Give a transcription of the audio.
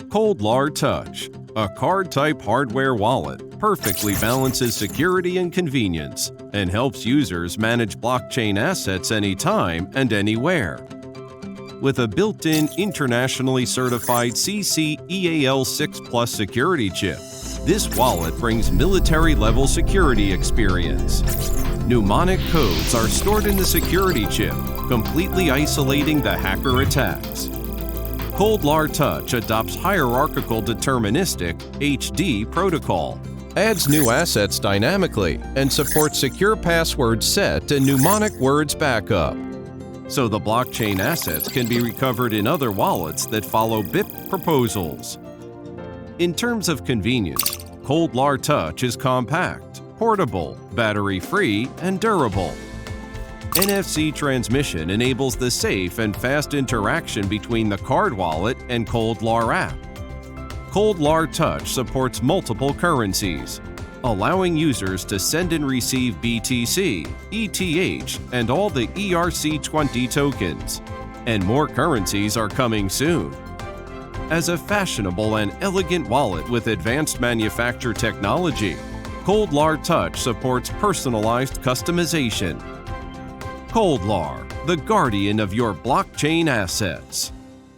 Coldlar Touch, a card-type hardware wallet, perfectly balances security and convenience and helps users manage blockchain assets anytime and anywhere. With a built-in internationally certified CC-EAL6 Plus security chip, this wallet brings military-level security experience. Mnemonic codes are stored in the security chip, completely isolating the hacker attacks. Coldlar Touch adopts hierarchical deterministic (HD) protocol, adds new assets dynamically, and supports secure password set and mnemonic words backup. So the blockchain assets can be recovered in other wallets that follow BIP proposals. In terms of convenience, Coldlar Touch is compact, portable, battery-free, and durable. NFC transmission enables the safe and fast interaction between the card wallet and Coldlar app. Coldlar Touch supports multiple currencies, allowing users to send and receive BTC, ETH, and all the ERC20 tokens. And more currencies are coming soon. As a fashionable and elegant wallet with advanced manufacture technology, Coldlar Touch supports personalized customization. Coldlar, the guardian of your blockchain assets.